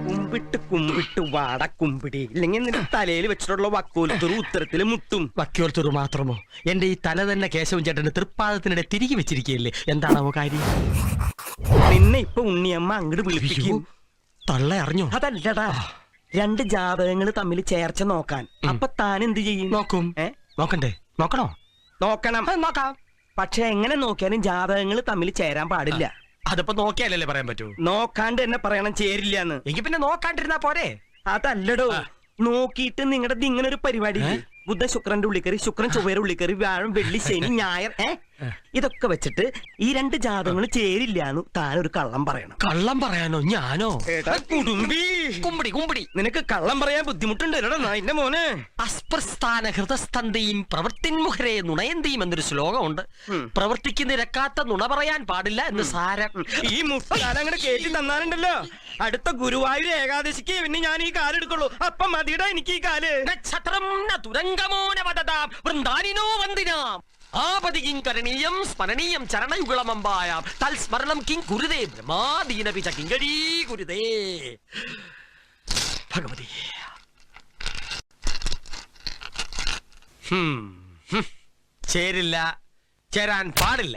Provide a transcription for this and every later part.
കുമ്പിട്ട് കുമ്പിട്ട് വാട കുമ്പിടി ഇല്ലെങ്കിൽ നിന്റെ തലയിൽ വെച്ചിട്ടുള്ള വക്കോലത്തുറു ഉത്തരത്തില് മുട്ടും. വക്കോൽത്തുറു മാത്രമോ? എന്റെ ഈ തല തന്നെ കേശവൻ ചേട്ടന്റെ തൃപ്പാദത്തിനിടെ തിരികെ വെച്ചിരിക്കുകയല്ലേ. എന്താണാവോ കാര്യം? നിന്നെ ഇപ്പൊ ഉണ്ണിയമ്മ അങ്ങോട്ട് വിളിപ്പിക്കും. തള്ള അറിഞ്ഞോ? അതല്ലടാ, രണ്ട് ജാതകങ്ങൾ തമ്മിൽ ചേർച്ച നോക്കാൻ. അപ്പൊ താൻ എന്ത് ചെയ്യും? നോക്കും. നോക്കണ്ടേ? നോക്കണോ? നോക്കണം. നോക്കാം. പക്ഷെ എങ്ങനെ നോക്കിയാലും ജാതകങ്ങൾ തമ്മിൽ ചേരാൻ പാടില്ല. അതിപ്പോ നോക്കിയാലല്ലേ പറയാൻ പറ്റൂ. നോക്കാണ്ട് തന്നെ പറയണം ചേരില്ലാന്ന്. എങ്കിൽ പിന്നെ നോക്കാണ്ടിരുന്നാ പോരെ? അതല്ലടോ, നോക്കിയിട്ട് നിങ്ങളുടെ ഇങ്ങനെ ഒരു പരിപാടി ബുധ ശുക്രന്റെ ഉള്ളിക്കറി, ശുക്രൻ ചൊവ്വയുടെ ഉള്ളിക്കറി, വ്യാഴം വെള്ളി ശനി ഞായർ ഇതൊക്കെ വെച്ചിട്ട് ഈ രണ്ട് ജാതകങ്ങൾ ചേരില്ലാന്ന് താനൊരു കള്ളം പറയണം. കള്ളം പറയാനോ? ഞാനോ? കുടുംബി കുമ്പടി കുമ്പടി, നിനക്ക് കള്ളം പറയാൻ ബുദ്ധിമുട്ടുണ്ട് എന്റെ മോനെ. അസ്പ്രസ്ഥാന ഹൃദസ്തന്തയും പ്രവർത്തിൻമുഖരെ നുണയന്തിയും എന്നൊരു ശ്ലോകമുണ്ട്. പ്രവർത്തിക്ക് നിരക്കാത്ത നുണ പറയാൻ പാടില്ല എന്ന് സാരം. ഈ മുട്ടാൽ അങ്ങനെ കേട്ടി തന്നാലുണ്ടല്ലോ, അടുത്ത ഗുരുവായൂർ ഏകാദശിക്ക് പിന്നെ ഞാൻ ഈ കാലെടുക്കുള്ളൂ. അപ്പം മതിയുടെ എനിക്ക് ഈ കാല്. വൃന്ദാനിനോ വന്ദിനാം ആപതികിം കരണീയം സ്മരണീയം ചരണയുഗളമമ്പായാം തൽസ്മരണം കിം കുരുതേ ബ്രഹ്മാദീനപിച കിങ്കരീ കുരുതേ. ഭഗവതി. ചേരില്ല, ചേരാൻ പാടില്ല.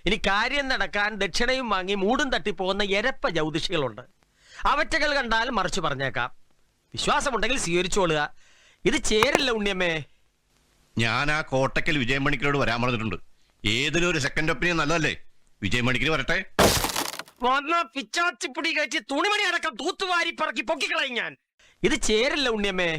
ഇനി കാര്യം നടക്കാൻ ദക്ഷിണയും വാങ്ങി മൂടും തട്ടിപ്പോകുന്ന എരപ്പ ജ്യോതിഷികളുണ്ട്. അവറ്റകൾ കണ്ടാൽ മറിച്ചു പറഞ്ഞേക്കാം. വിശ്വാസമുണ്ടെങ്കിൽ സ്വീകരിച്ചോളുക. ഇത് ചേരില്ല ഉണ്ണിയമ്മേ. ഞാൻ ആ കോട്ടക്കൽ വിജയമണിക്കരോട് വരാൻ പറഞ്ഞിട്ടുണ്ട്. ഏതിനും ഒരു സെക്കൻഡ് ഒപ്പീനിയൻ നല്ലതല്ലേ? വിജയമണിക്കര് വരട്ടെ. വന്ന പിച്ചാച്ചിപ്പൊടി കഴിച്ച് തുണിമണി അടക്കം തൂത്തുവാരി പറക്കി പൊക്കിക്കളയും ഞാൻ. ഇത് ചേരില്ല ഉണ്ണിയമ്മേ.